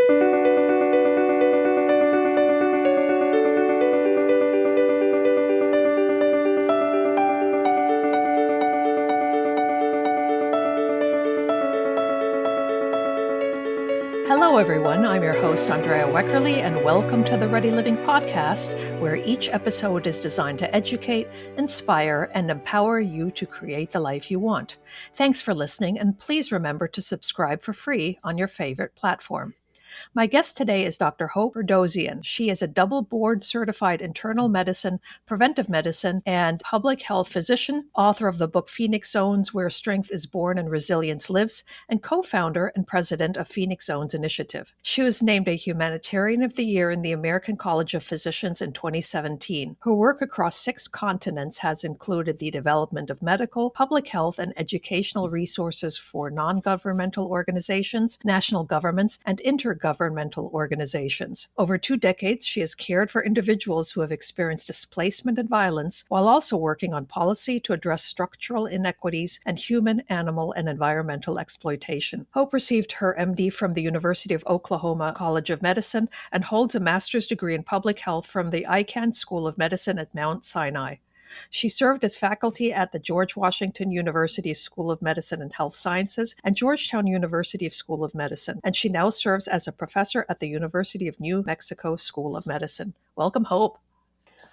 Hello, everyone. I'm your host, Andrea Weckerly, and welcome to the Ready Living podcast, where each episode is designed to educate, inspire, and empower you to create the life you want. Thanks for listening, and please remember to subscribe for free on your favorite platform. My guest today is Dr. Hope Ferdowsian. She is a double board certified internal medicine, preventive medicine, and public health physician, author of the book Phoenix Zones, Where Strength is Born and Resilience Lives, and co-founder and president of Phoenix Zones Initiative. She was named a Humanitarian of the Year in the American College of Physicians in 2017. Her work across 6 continents has included the development of medical, public health, and educational resources for non-governmental organizations, national governments, and intergovernmental organizations. Over 2 decades, she has cared for individuals who have experienced displacement and violence, while also working on policy to address structural inequities and human, animal, and environmental exploitation. Hope received her MD from the University of Oklahoma College of Medicine and holds a master's degree in public health from the Icahn School of Medicine at Mount Sinai. She served as faculty at the George Washington University School of Medicine and Health Sciences and Georgetown University School of Medicine, and she now serves as a professor at the University of New Mexico School of Medicine. Welcome, Hope.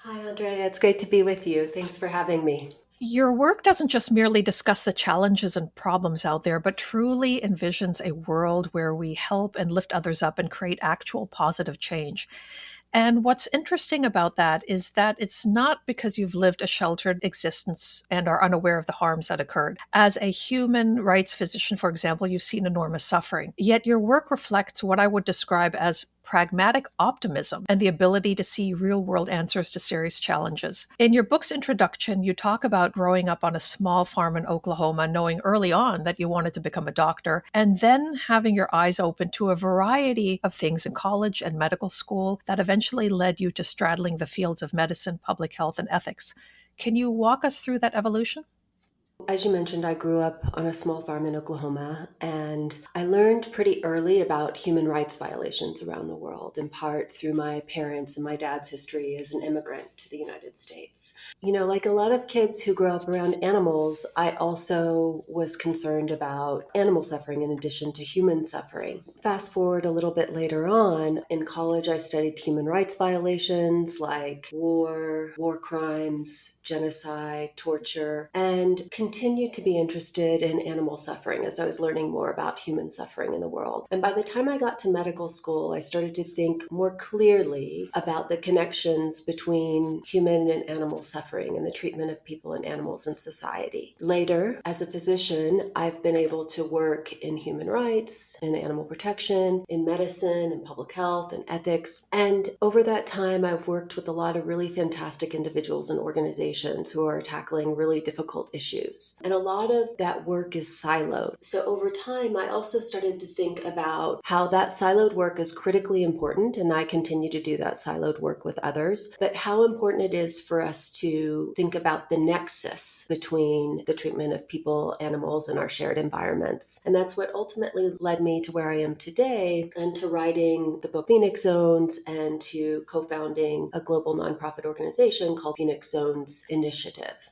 Hi, Andrea. It's great to be with you. Thanks for having me. Your work doesn't just merely discuss the challenges and problems out there, but truly envisions a world where we help and lift others up and create actual positive change. And what's interesting about that is that it's not because you've lived a sheltered existence and are unaware of the harms that occurred. As a human rights physician, for example, you've seen enormous suffering. Yet your work reflects what I would describe as pragmatic optimism and the ability to see real-world answers to serious challenges. In your book's introduction, you talk about growing up on a small farm in Oklahoma, knowing early on that you wanted to become a doctor, and then having your eyes open to a variety of things in college and medical school that eventually led you to straddling the fields of medicine, public health, and ethics. Can you walk us through that evolution? As you mentioned, I grew up on a small farm in Oklahoma, and I learned pretty early about human rights violations around the world, in part through my parents and my dad's history as an immigrant to the United States. Like a lot of kids who grow up around animals, I also was concerned about animal suffering in addition to human suffering. Fast forward a little bit later on, in college, I studied human rights violations like war crimes, genocide, torture, and continued to be interested in animal suffering as I was learning more about human suffering in the world. And by the time I got to medical school, I started to think more clearly about the connections between human and animal suffering and the treatment of people and animals in society. Later, as a physician, I've been able to work in human rights, in animal protection, in medicine, in public health, and ethics. And over that time, I've worked with a lot of really fantastic individuals and organizations who are tackling really difficult issues. And a lot of that work is siloed. So over time, I also started to think about how that siloed work is critically important, and I continue to do that siloed work with others, but how important it is for us to think about the nexus between the treatment of people, animals, and our shared environments. And that's what ultimately led me to where I am today and to writing the book Phoenix Zones and to co-founding a global nonprofit organization called Phoenix Zones Initiative.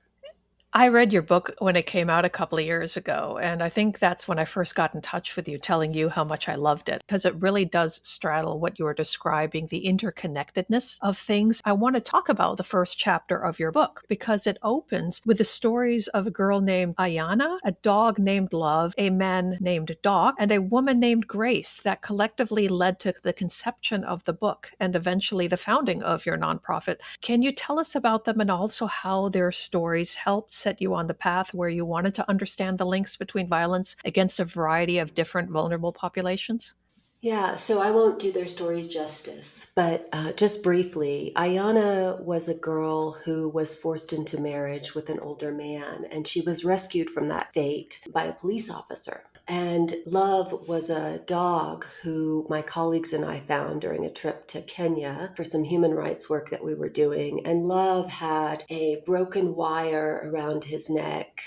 I read your book when it came out a couple of years ago, and I think that's when I first got in touch with you, telling you how much I loved it, because it really does straddle what you were describing, the interconnectedness of things. I want to talk about the first chapter of your book, because it opens with the stories of a girl named Ayanna, a dog named Love, a man named Doc, and a woman named Grace that collectively led to the conception of the book and eventually the founding of your nonprofit. Can you tell us about them and also how their stories helped set you on the path where you wanted to understand the links between violence against a variety of different vulnerable populations? Yeah, so I won't do their stories justice, but just briefly, Ayanna was a girl who was forced into marriage with an older man, and she was rescued from that fate by a police officer. And Love was a dog who my colleagues and I found during a trip to Kenya for some human rights work that we were doing. And Love had a broken wire around his neck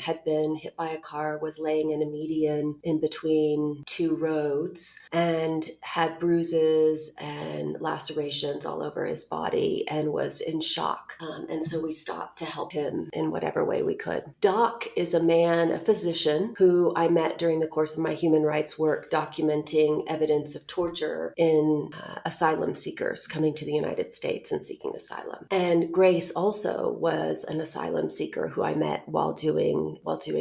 had been hit by a car, was laying in a median in between two roads, and had bruises and lacerations all over his body and was in shock. And so we stopped to help him in whatever way we could. Doc is a man, a physician, who I met during the course of my human rights work documenting evidence of torture in asylum seekers coming to the United States and seeking asylum. And Grace also was an asylum seeker who I met while doing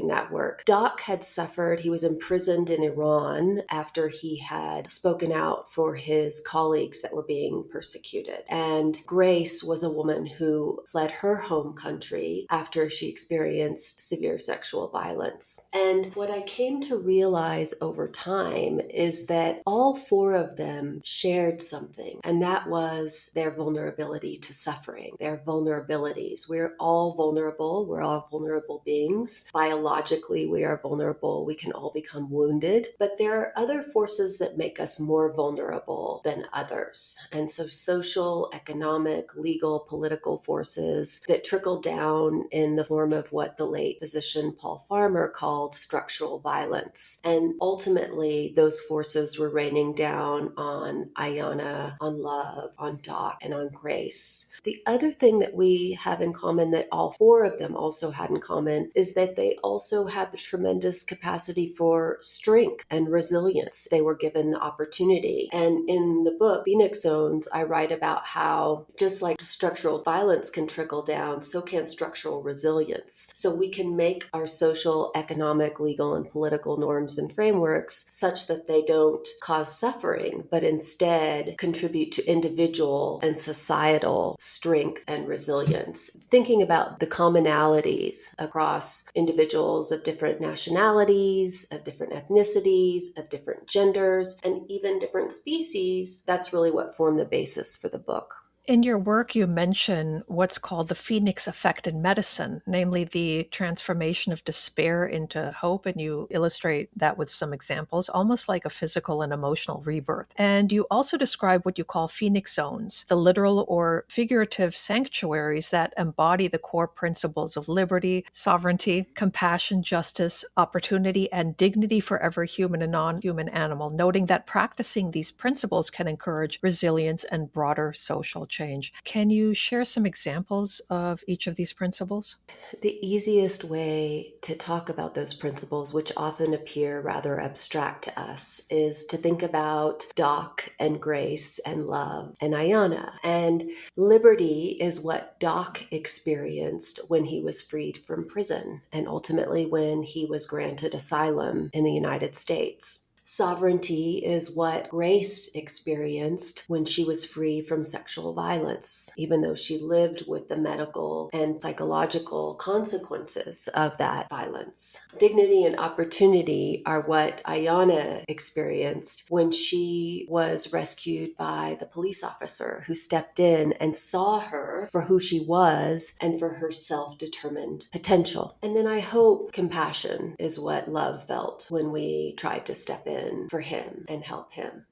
that work. Doc had suffered, he was imprisoned in Iran after he had spoken out for his colleagues that were being persecuted. And Grace was a woman who fled her home country after she experienced severe sexual violence. And what I came to realize over time is that all four of them shared something, and that was their vulnerability to suffering, their vulnerabilities. We're all vulnerable. We're all vulnerable beings. Biologically, we are vulnerable. We can all become wounded, but there are other forces that make us more vulnerable than others. And so social, economic, legal, political forces that trickle down in the form of what the late physician Paul Farmer called structural violence. And ultimately, those forces were raining down on Ayanna, on Love, on Doc, and on Grace. The other thing that we have in common that all four of them also had in common is that they also had the tremendous capacity for strength and resilience. They were given the opportunity. And in the book, Phoenix Zones, I write about how just like structural violence can trickle down, so can structural resilience. So we can make our social, economic, legal, and political norms and frameworks such that they don't cause suffering, but instead contribute to individual and societal strength and resilience. Thinking about the commonalities across individuals of different nationalities, of different ethnicities, of different genders, and even different species, that's really what formed the basis for the book. In your work, you mention what's called the Phoenix effect in medicine, namely the transformation of despair into hope, and you illustrate that with some examples, almost like a physical and emotional rebirth. And you also describe what you call Phoenix zones, the literal or figurative sanctuaries that embody the core principles of liberty, sovereignty, compassion, justice, opportunity, and dignity for every human and non-human animal, noting that practicing these principles can encourage resilience and broader social change. Can you share some examples of each of these principles? The easiest way to talk about those principles, which often appear rather abstract to us, is to think about Doc and Grace and Love and Ayanna. And liberty is what Doc experienced when he was freed from prison and ultimately when he was granted asylum in the United States. Sovereignty is what Grace experienced when she was free from sexual violence, even though she lived with the medical and psychological consequences of that violence. Dignity and opportunity are what Ayanna experienced when she was rescued by the police officer who stepped in and saw her for who she was and for her self-determined potential. And then I hope compassion is what Love felt when we tried to step in for him and help him.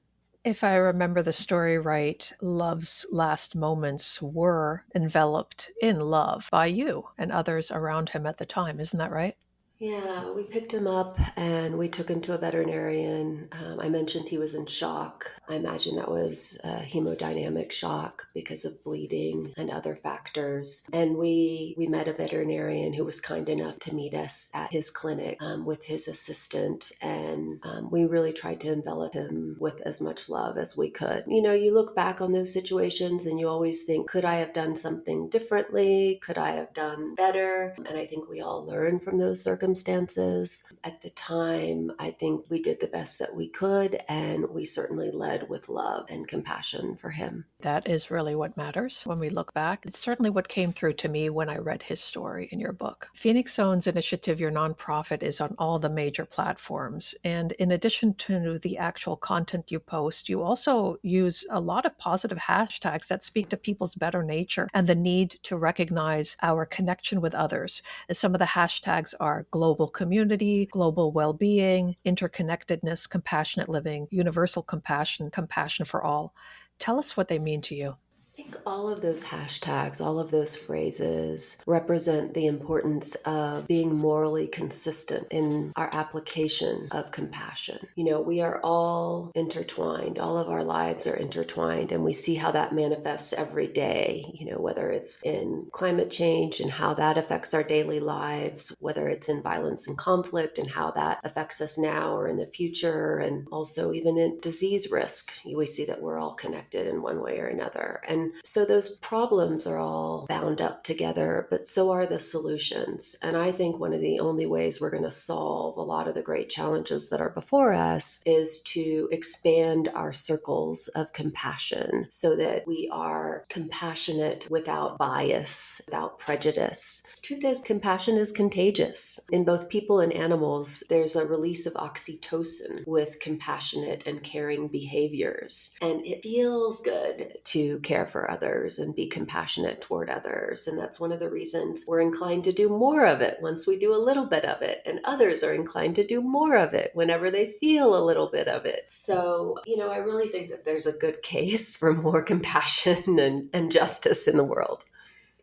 If I remember the story right, Love's last moments were enveloped in love by you and others around him at the time. Isn't that right? Yeah, we picked him up and we took him to a veterinarian. I mentioned he was in shock. I imagine that was a hemodynamic shock because of bleeding and other factors. And we met a veterinarian who was kind enough to meet us at his clinic with his assistant. And we really tried to envelop him with as much love as we could. You know, you look back on those situations and you always think, could I have done something differently? Could I have done better? And I think we all learn from those circumstances. At the time, I think we did the best that we could, and we certainly led with love and compassion for him. That is really what matters when we look back. It's certainly what came through to me when I read his story in your book. Phoenix Zones Initiative, your nonprofit, is on all the major platforms. And in addition to the actual content you post, you also use a lot of positive hashtags that speak to people's better nature and the need to recognize our connection with others. Some of the hashtags are global community, global well-being, interconnectedness, compassionate living, universal compassion, compassion for all. Tell us what they mean to you. I think all of those hashtags, all of those phrases represent the importance of being morally consistent in our application of compassion. We are all intertwined. All of our lives are intertwined, and we see how that manifests every day, whether it's in climate change and how that affects our daily lives, whether it's in violence and conflict and how that affects us now or in the future, and also even in disease risk. We see that we're all connected in one way or another. And so those problems are all bound up together, but so are the solutions. And I think one of the only ways we're going to solve a lot of the great challenges that are before us is to expand our circles of compassion so that we are compassionate without bias, without prejudice. Truth is, compassion is contagious. In both people and animals, there's a release of oxytocin with compassionate and caring behaviors. And it feels good to care for others and be compassionate toward others. And that's one of the reasons we're inclined to do more of it once we do a little bit of it. And others are inclined to do more of it whenever they feel a little bit of it. So, I really think that there's a good case for more compassion and justice in the world.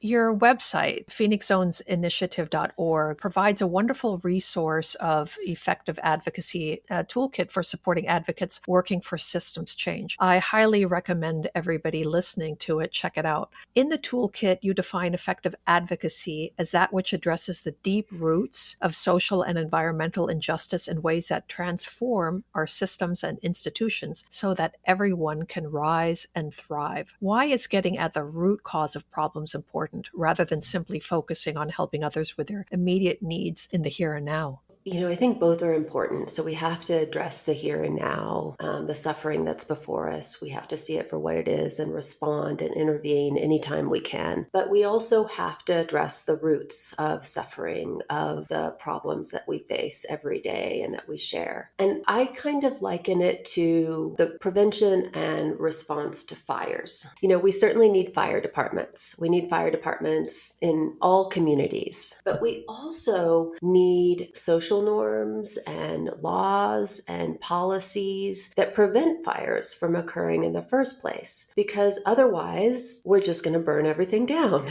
Your website, phoenixzonesinitiative.org, provides a wonderful resource of effective advocacy toolkit for supporting advocates working for systems change. I highly recommend everybody listening to it check it out. In the toolkit, you define effective advocacy as that which addresses the deep roots of social and environmental injustice in ways that transform our systems and institutions so that everyone can rise and thrive. Why is getting at the root cause of problems important, rather than simply focusing on helping others with their immediate needs in the here and now? I think both are important. So we have to address the here and now, the suffering that's before us. We have to see it for what it is and respond and intervene anytime we can. But we also have to address the roots of suffering, of the problems that we face every day and that we share. And I kind of liken it to the prevention and response to fires. We certainly need fire departments. We need fire departments in all communities, but we also need social norms and laws and policies that prevent fires from occurring in the first place, because otherwise we're just going to burn everything down.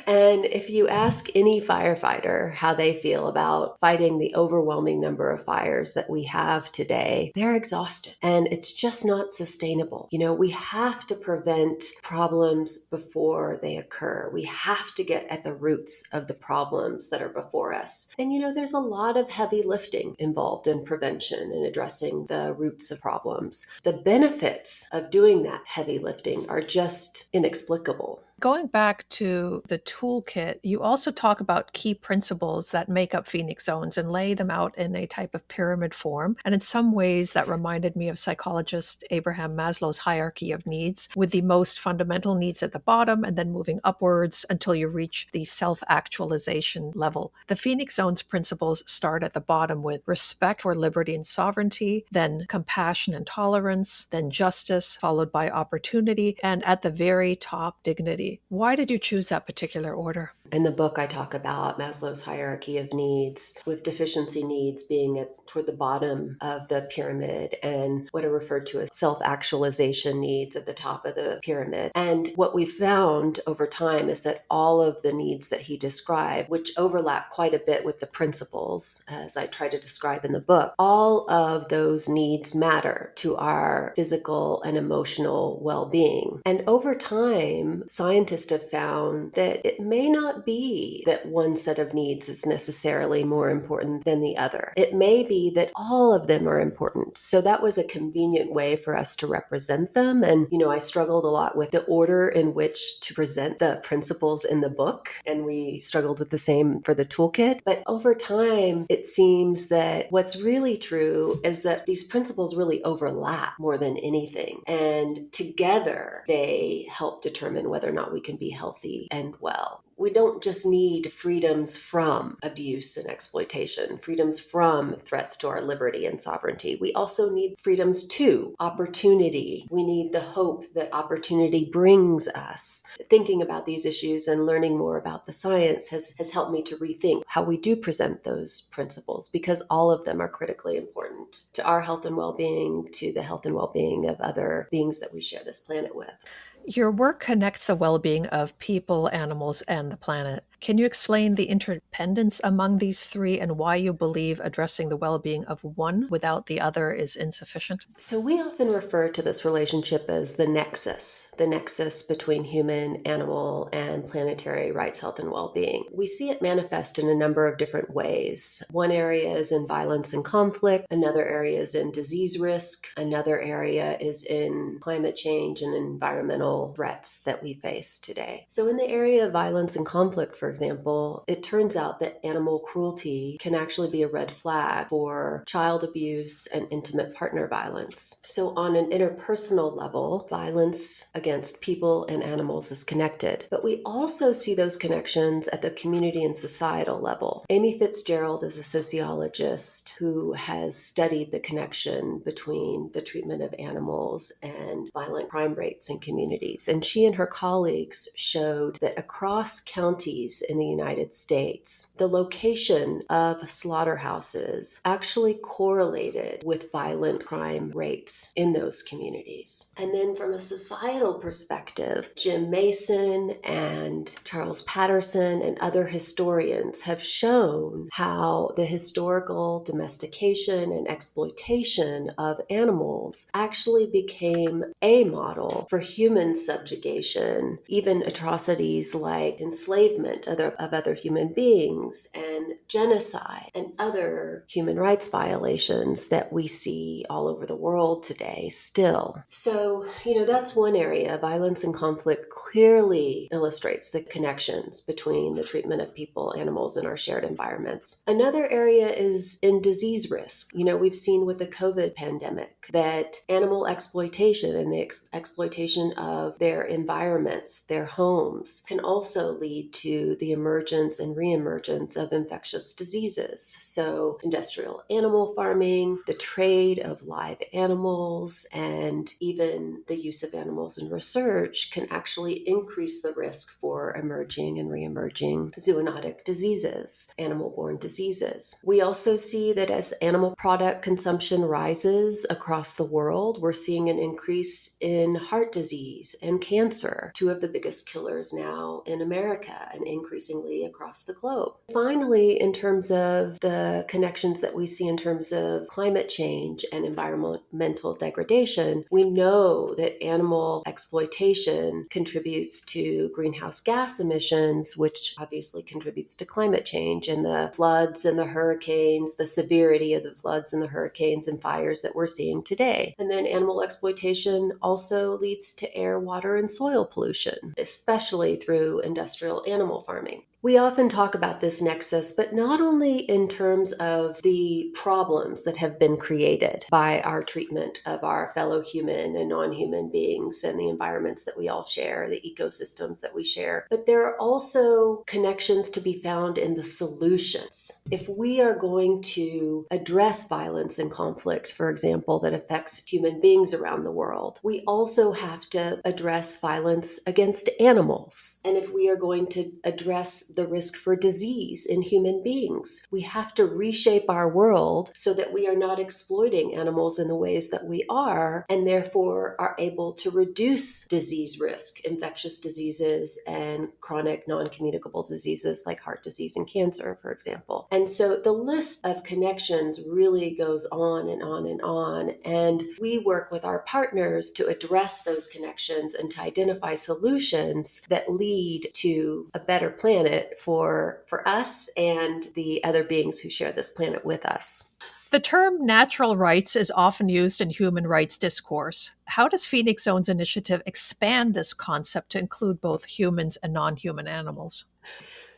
And if you ask any firefighter how they feel about fighting the overwhelming number of fires that we have today, they're exhausted, and it's just not sustainable. We have to prevent problems before they occur. We have to get at the roots of the problems that are before us. And there's a lot of heavy lifting involved in prevention and addressing the roots of problems. The benefits of doing that heavy lifting are just inexplicable. Going back to the toolkit, you also talk about key principles that make up Phoenix Zones and lay them out in a type of pyramid form. And in some ways, that reminded me of psychologist Abraham Maslow's hierarchy of needs, with the most fundamental needs at the bottom and then moving upwards until you reach the self-actualization level. The Phoenix Zones principles start at the bottom with respect for liberty and sovereignty, then compassion and tolerance, then justice, followed by opportunity, and at the very top, dignity. Why did you choose that particular order? In the book, I talk about Maslow's hierarchy of needs, with deficiency needs being toward the bottom of the pyramid and what are referred to as self-actualization needs at the top of the pyramid. And what we found over time is that all of the needs that he described, which overlap quite a bit with the principles, as I try to describe in the book, all of those needs matter to our physical and emotional well-being. And over time, scientists have found that it may not be that one set of needs is necessarily more important than the other. It may be that all of them are important. So that was a convenient way for us to represent them. And, I struggled a lot with the order in which to present the principles in the book. And we struggled with the same for the toolkit. But over time, it seems that what's really true is that these principles really overlap more than anything. And together, they help determine whether or not we can be healthy and well. We don't just need freedoms from abuse and exploitation, freedoms from threats to our liberty and sovereignty. We also need freedoms to opportunity. We need the hope that opportunity brings us. Thinking about these issues and learning more about the science has helped me to rethink how we do present those principles, because all of them are critically important to our health and well-being, to the health and well-being of other beings that we share this planet with. Your work connects the well-being of people, animals, and the planet. Can you explain the interdependence among these three and why you believe addressing the well-being of one without the other is insufficient? So we often refer to this relationship as the nexus between human, animal, and planetary rights, health, and well-being. We see it manifest in a number of different ways. One area is in violence and conflict, another area is in disease risk, another area is in climate change and environmental threats that we face today. So in the area of violence and conflict, for example, it turns out that animal cruelty can actually be a red flag for child abuse and intimate partner violence. So on an interpersonal level, violence against people and animals is connected. But we also see those connections at the community and societal level. Amy Fitzgerald is a sociologist who has studied the connection between the treatment of animals and violent crime rates in communities. And she and her colleagues showed that across counties in the United States, the location of slaughterhouses actually correlated with violent crime rates in those communities. And then from a societal perspective, Jim Mason and Charles Patterson and other historians have shown how the historical domestication and exploitation of animals actually became a model for human subjugation, even atrocities like enslavement of other human beings and genocide and other human rights violations that we see all over the world today still. So, that's one area. Violence and conflict clearly illustrates the connections between the treatment of people, animals, and our shared environments. Another area is in disease risk. We've seen with the COVID pandemic that animal exploitation and the exploitation of their environments, their homes, can also lead to the emergence and reemergence of infectious diseases. So industrial animal farming, the trade of live animals, and even the use of animals in research can actually increase the risk for emerging and reemerging zoonotic diseases, animal-borne diseases. We also see that as animal product consumption rises across the world, we're seeing an increase in heart disease and cancer, two of the biggest killers now in America and increasingly across the globe. Finally, in terms of the connections that we see in terms of climate change and environmental degradation, we know that animal exploitation contributes to greenhouse gas emissions, which obviously contributes to climate change and the floods and the hurricanes, the severity of the floods and the hurricanes and fires that we're seeing today. And then animal exploitation also leads to air, water, and soil pollution, especially through industrial animal farming. We often talk about this nexus, but not only in terms of the problems that have been created by our treatment of our fellow human and non-human beings and the environments that we all share, the ecosystems that we share, but there are also connections to be found in the solutions. If we are going to address violence and conflict, for example, that affects human beings around the world, we also have to address violence against animals. And if we are going to address the risk for disease in human beings, we have to reshape our world so that we are not exploiting animals in the ways that we are, and therefore are able to reduce disease risk, infectious diseases, and chronic non-communicable diseases like heart disease and cancer, for example. And so the list of connections really goes on and on and on. And we work with our partners to address those connections and to identify solutions that lead to a better planet for us and the other beings who share this planet with us. The term natural rights is often used in human rights discourse. How does Phoenix Zone's initiative expand this concept to include both humans and non-human animals?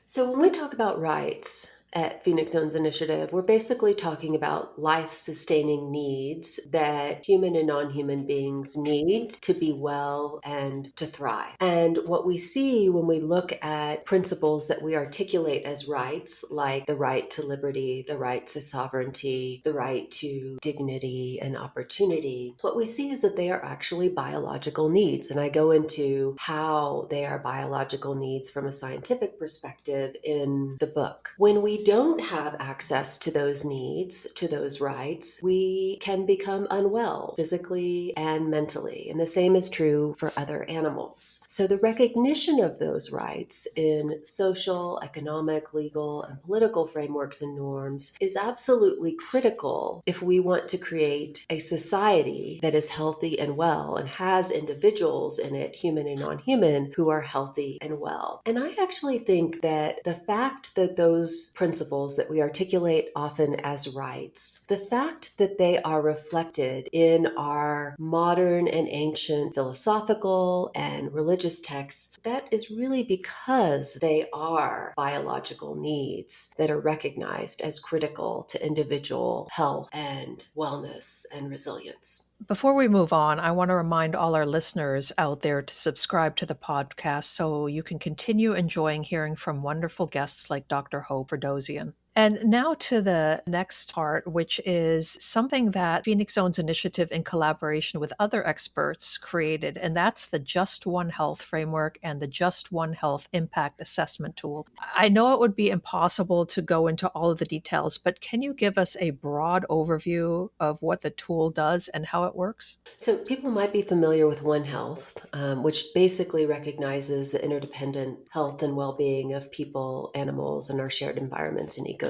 So when we talk about rights at Phoenix Zone's initiative, we're basically talking about life-sustaining needs that human and non-human beings need to be well and to thrive. And what we see when we look at principles that we articulate as rights, like the right to liberty, the right to sovereignty, the right to dignity and opportunity, what we see is that they are actually biological needs. And I go into how they are biological needs from a scientific perspective in the book. When we we don't have access to those needs, to those rights, we can become unwell physically and mentally. And the same is true for other animals. So the recognition of those rights in social, economic, legal, and political frameworks and norms is absolutely critical if we want to create a society that is healthy and well and has individuals in it, human and non-human, who are healthy and well. And I actually think that the fact that those principles that we articulate often as rights, the fact that they are reflected in our modern and ancient philosophical and religious texts, that is really because they are biological needs that are recognized as critical to individual health and wellness and resilience. Before we move on, I want to remind all our listeners out there to subscribe to the podcast so you can continue enjoying hearing from wonderful guests like Dr. Hope Ferdowsian. And now to the next part, which is something that Phoenix Zone's initiative in collaboration with other experts created, and that's the Just One Health framework and the Just One Health impact assessment tool. I know it would be impossible to go into all of the details, but can you give us a broad overview of what the tool does and how it works? So people might be familiar with One Health, which basically recognizes the interdependent health and well-being of people, animals, and our shared environments and ecosystems.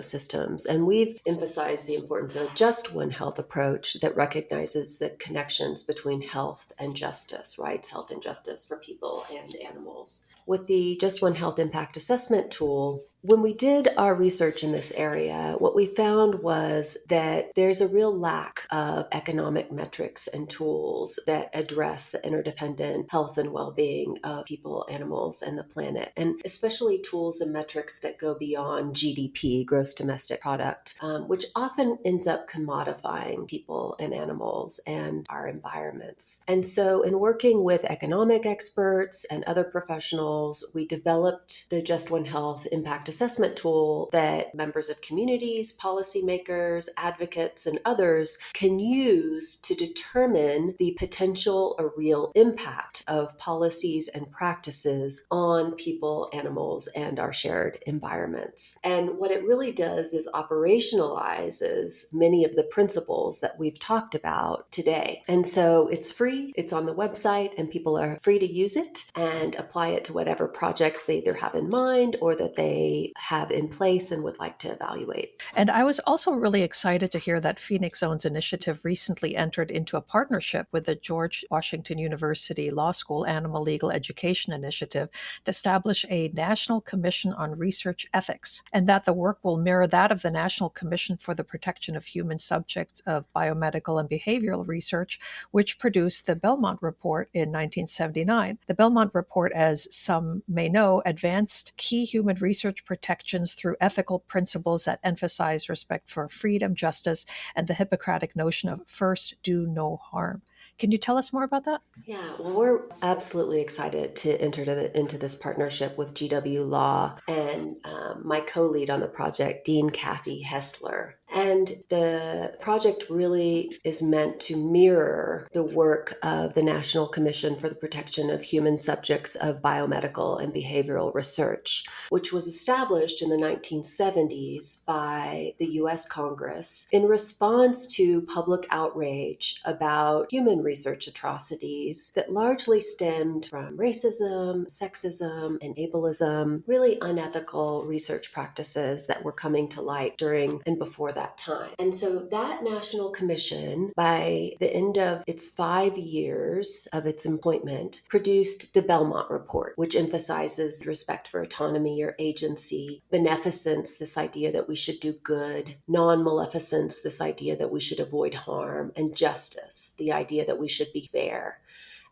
And we've emphasized the importance of a Just One Health approach that recognizes the connections between health and justice, rights, health, and justice for people and animals. With the Just One Health impact assessment tool, when we did our research in this area, what we found was that there's a real lack of economic metrics and tools that address the interdependent health and well-being of people, animals, and the planet, and especially tools and metrics that go beyond GDP, gross domestic product, which often ends up commodifying people and animals and our environments. And so in working with economic experts and other professionals, we developed the Just One Health impact assessment tool that members of communities, policymakers, advocates, and others can use to determine the potential or real impact of policies and practices on people, animals, and our shared environments. And what it really does is operationalizes many of the principles that we've talked about today. And so it's free, it's on the website, and people are free to use it and apply it to whatever projects they either have in mind or that they have in place and would like to evaluate. And I was also really excited to hear that Phoenix Zone's initiative recently entered into a partnership with the George Washington University Law School Animal Legal Education Initiative to establish a National Commission on Research Ethics, and that the work will mirror that of the National Commission for the Protection of Human Subjects of Biomedical and Behavioral Research, which produced the Belmont Report in 1979. The Belmont Report, as some may know, advanced key human research protections through ethical principles that emphasize respect for freedom, justice, and the Hippocratic notion of first do no harm. Can you tell us more about that? Yeah, well, we're absolutely excited to enter into this partnership with GW Law and my co-lead on the project, Dean Kathy Hessler. And the project really is meant to mirror the work of the National Commission for the Protection of Human Subjects of Biomedical and Behavioral Research, which was established in the 1970s by the U.S. Congress in response to public outrage about human research atrocities that largely stemmed from racism, sexism, and ableism, really unethical research practices that were coming to light during and before that time. And so that National Commission, by the end of its 5 years of its appointment, produced the Belmont Report, which emphasizes respect for autonomy or agency, beneficence, this idea that we should do good, non-maleficence, this idea that we should avoid harm, and justice, the idea that we should be fair.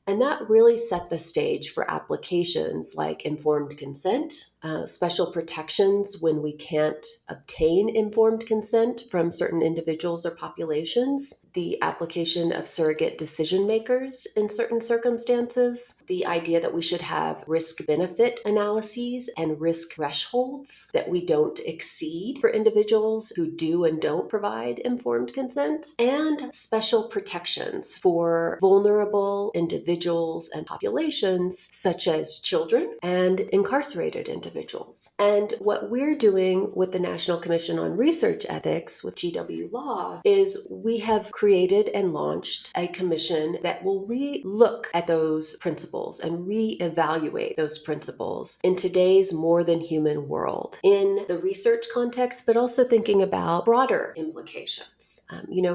And that really set the stage for applications like informed consent, special protections when we can't obtain informed consent from certain individuals or populations, the application of surrogate decision makers in certain circumstances, the idea that we should have risk-benefit analyses and risk thresholds that we don't exceed for individuals who do and don't provide informed consent, and special protections for vulnerable individuals individuals and populations such as children and incarcerated individuals. And what we're doing with the National Commission on Research Ethics with GW Law is we have created and launched a commission that will re-look at those principles and re-evaluate those principles in today's more than human world in the research context, but also thinking about broader implications.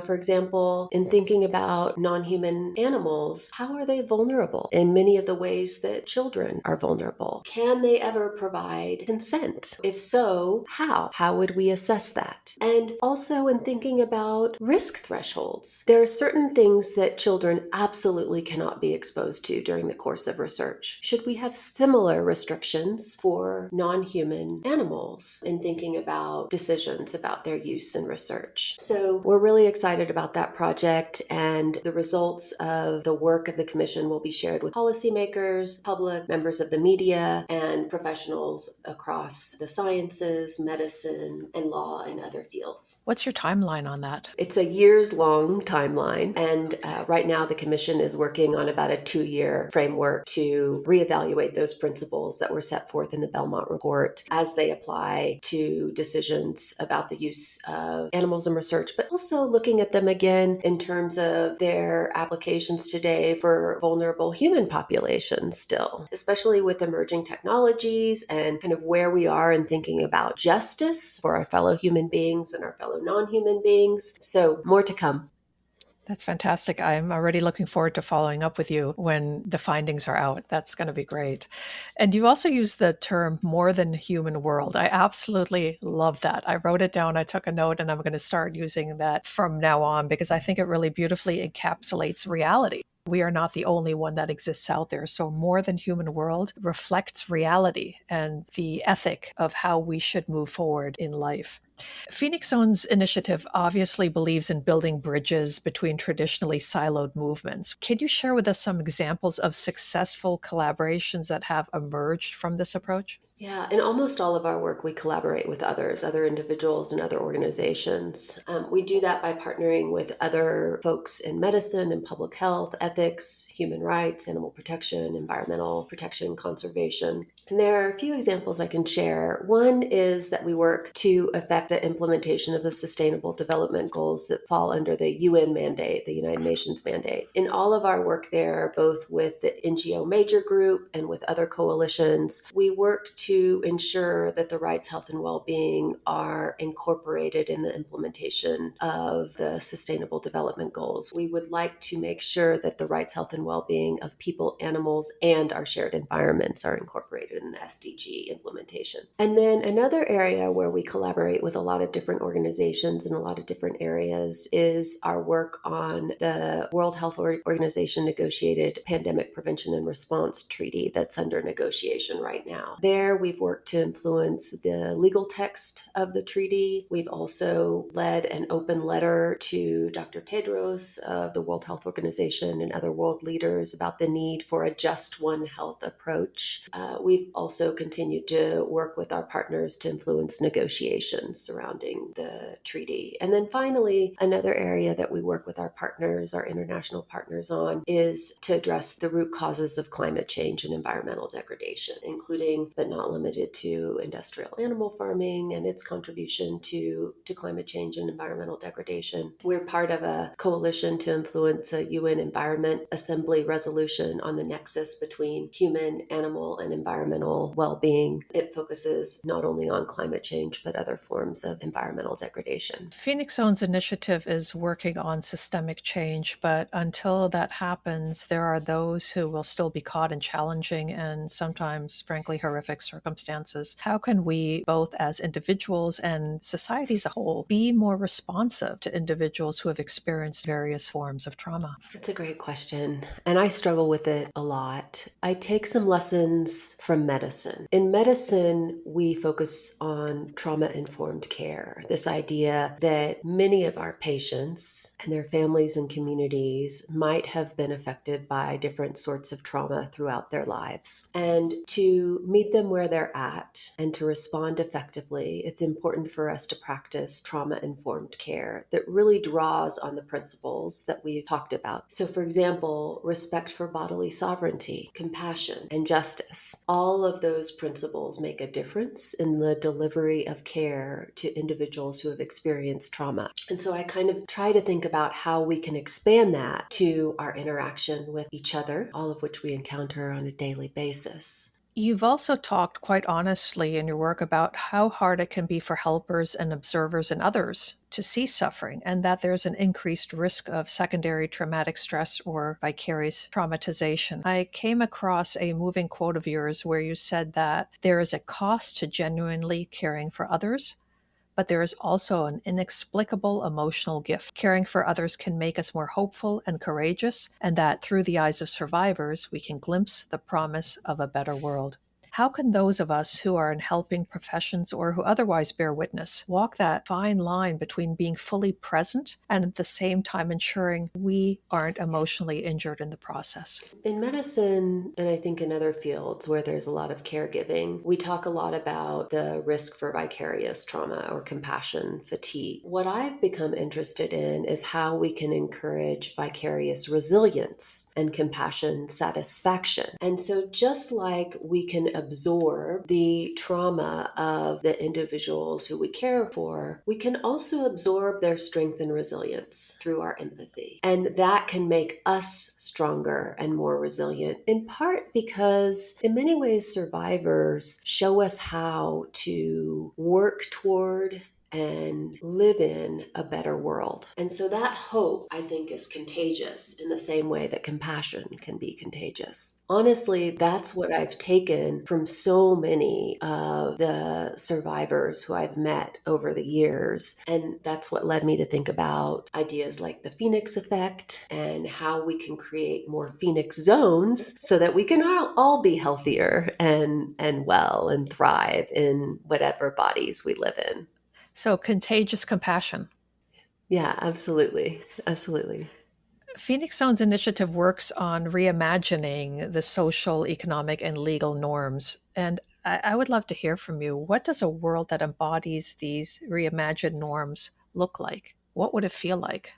For example, in thinking about non-human animals, how are they vulnerable in many of the ways that children are vulnerable? Can they ever provide consent? If so, how? How would we assess that? And also in thinking about risk thresholds. There are certain things that children absolutely cannot be exposed to during the course of research. Should we have similar restrictions for non-human animals in thinking about decisions about their use in research? So we're really excited about that project, and the results of the work of the commission will be shared with policymakers, public, members of the media, and professionals across the sciences, medicine, and law and other fields. What's your timeline on that? It's a years-long timeline, and right now the commission is working on about a 2-year framework to reevaluate those principles that were set forth in the Belmont report as they apply to decisions about the use of animals in research, but also looking at them again in terms of their applications today for vulnerable human populations still, especially with emerging technologies and kind of where we are in thinking about justice for our fellow human beings and our fellow non-human beings. So more to come. That's fantastic. I'm already looking forward to following up with you when the findings are out. That's going to be great. And you also use the term more than human world. I absolutely love that. I wrote it down, I took a note, and I'm going to start using that from now on because I think it really beautifully encapsulates reality. We are not the only one that exists out there. So more than human world reflects reality and the ethic of how we should move forward in life. Phoenix Zone's initiative obviously believes in building bridges between traditionally siloed movements. Can you share with us some examples of successful collaborations that have emerged from this approach? Yeah, in almost all of our work, we collaborate with others, other individuals and other organizations. We do that by partnering with other folks in medicine and public health, ethics, human rights, animal protection, environmental protection, conservation. And there are a few examples I can share. One is that we work to affect the implementation of the Sustainable Development Goals that fall under the UN mandate, the United Nations mandate. In all of our work there, both with the NGO Major Group and with other coalitions, we work to ensure that the rights, health, and well-being are incorporated in the implementation of the Sustainable Development Goals. We would like to make sure that the rights, health, and well-being of people, animals, and our shared environments are incorporated in the SDG implementation. And then another area where we collaborate with a lot of different organizations in a lot of different areas is our work on the World Health Organization negotiated Pandemic Prevention and Response Treaty that's under negotiation right now. There, we've worked to influence the legal text of the treaty. We've also led an open letter to Dr. Tedros of the World Health Organization and other world leaders about the need for a just one health approach. We've also continued to work with our partners to influence negotiations surrounding the treaty. And then finally, another area that we work with our partners, our international partners on, is to address the root causes of climate change and environmental degradation, including but not limited to industrial animal farming and its contribution to climate change and environmental degradation. We're part of a coalition to influence a UN Environment Assembly resolution on the nexus between human, animal, and environmental well-being. It focuses not only on climate change, but other forms of environmental degradation. Phoenix Zone's initiative is working on systemic change, but until that happens, there are those who will still be caught in challenging and sometimes, frankly, horrific circumstances. How can we, both as individuals and society as a whole, be more responsive to individuals who have experienced various forms of trauma? That's a great question, and I struggle with it a lot. I take some lessons from medicine. In medicine, we focus on trauma-informed care, this idea that many of our patients and their families and communities might have been affected by different sorts of trauma throughout their lives. And to meet them where where they're at and to respond effectively, it's important for us to practice trauma-informed care that really draws on the principles that we've talked about. So, for example, respect for bodily sovereignty, compassion, and justice. All of those principles make a difference in the delivery of care to individuals who have experienced trauma. And so I kind of try to think about how we can expand that to our interaction with each other, all of which we encounter on a daily basis. You've also talked quite honestly in your work about how hard it can be for helpers and observers and others to see suffering, and that there's an increased risk of secondary traumatic stress or vicarious traumatization. I came across a moving quote of yours where you said that there is a cost to genuinely caring for others, but there is also an inexplicable emotional gift. Caring for others can make us more hopeful and courageous, and that through the eyes of survivors, we can glimpse the promise of a better world. How can those of us who are in helping professions or who otherwise bear witness walk that fine line between being fully present and at the same time ensuring we aren't emotionally injured in the process? In medicine, and I think in other fields where there's a lot of caregiving, we talk a lot about the risk for vicarious trauma or compassion fatigue. What I've become interested in is how we can encourage vicarious resilience and compassion satisfaction. And so just like we can absorb the trauma of the individuals who we care for, we can also absorb their strength and resilience through our empathy. And that can make us stronger and more resilient, in part because in many ways survivors show us how to work toward and live in a better world. And so that hope, I think, is contagious in the same way that compassion can be contagious. Honestly, that's what I've taken from so many of the survivors who I've met over the years. And that's what led me to think about ideas like the Phoenix effect and how we can create more Phoenix zones so that we can all be healthier and well and thrive in whatever bodies we live in. So, contagious compassion. Yeah, absolutely. Absolutely. Phoenix Zone's initiative works on reimagining the social, economic, and legal norms. And I would love to hear from you. What does a world that embodies these reimagined norms look like? What would it feel like?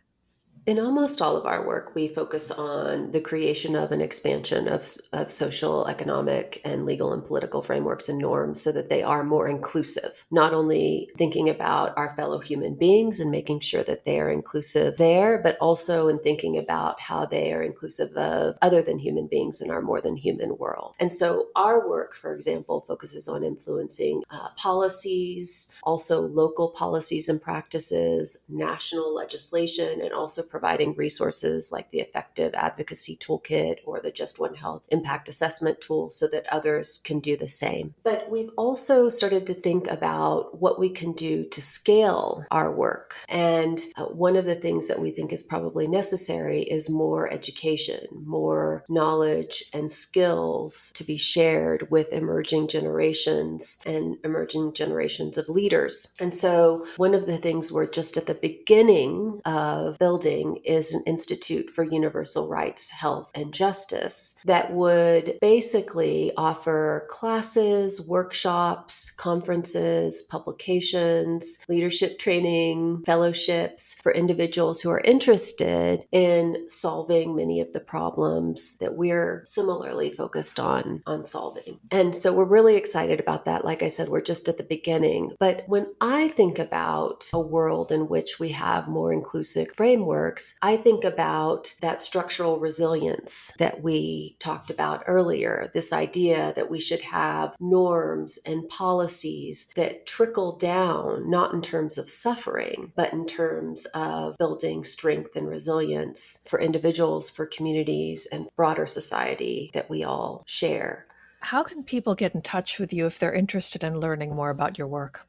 In almost all of our work, we focus on the creation of an expansion of social, economic, and legal and political frameworks and norms so that they are more inclusive. Not only thinking about our fellow human beings and making sure that they are inclusive there, but also in thinking about how they are inclusive of other than human beings in our more than human world. And so our work, for example, focuses on influencing policies, also local policies and practices, national legislation, and also providing resources like the Effective Advocacy Toolkit or the Just One Health Impact Assessment Tool so that others can do the same. But we've also started to think about what we can do to scale our work. And one of the things that we think is probably necessary is more education, more knowledge and skills to be shared with emerging generations and emerging generations of leaders. And so one of the things we're just at the beginning of building is an Institute for Universal Rights, Health, and Justice that would basically offer classes, workshops, conferences, publications, leadership training, fellowships for individuals who are interested in solving many of the problems that we're similarly focused on solving. And so we're really excited about that. Like I said, we're just at the beginning. But when I think about a world in which we have more inclusive frameworks, I think about that structural resilience that we talked about earlier, this idea that we should have norms and policies that trickle down, not in terms of suffering, but in terms of building strength and resilience for individuals, for communities, and broader society that we all share. How can people get in touch with you if they're interested in learning more about your work?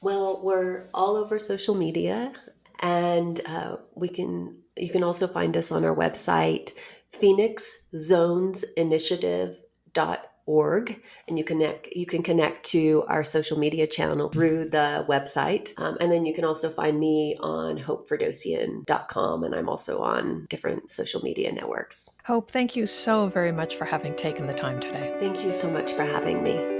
Well, we're all over social media, and you can also find us on our website, phoenixzonesinitiative.org, and you can connect to our social media channel through the website. And then you can also find me on hopeferdowsian.com, and I'm also on different social media networks. Hope, thank you so very much for having taken the time today. Thank you so much for having me.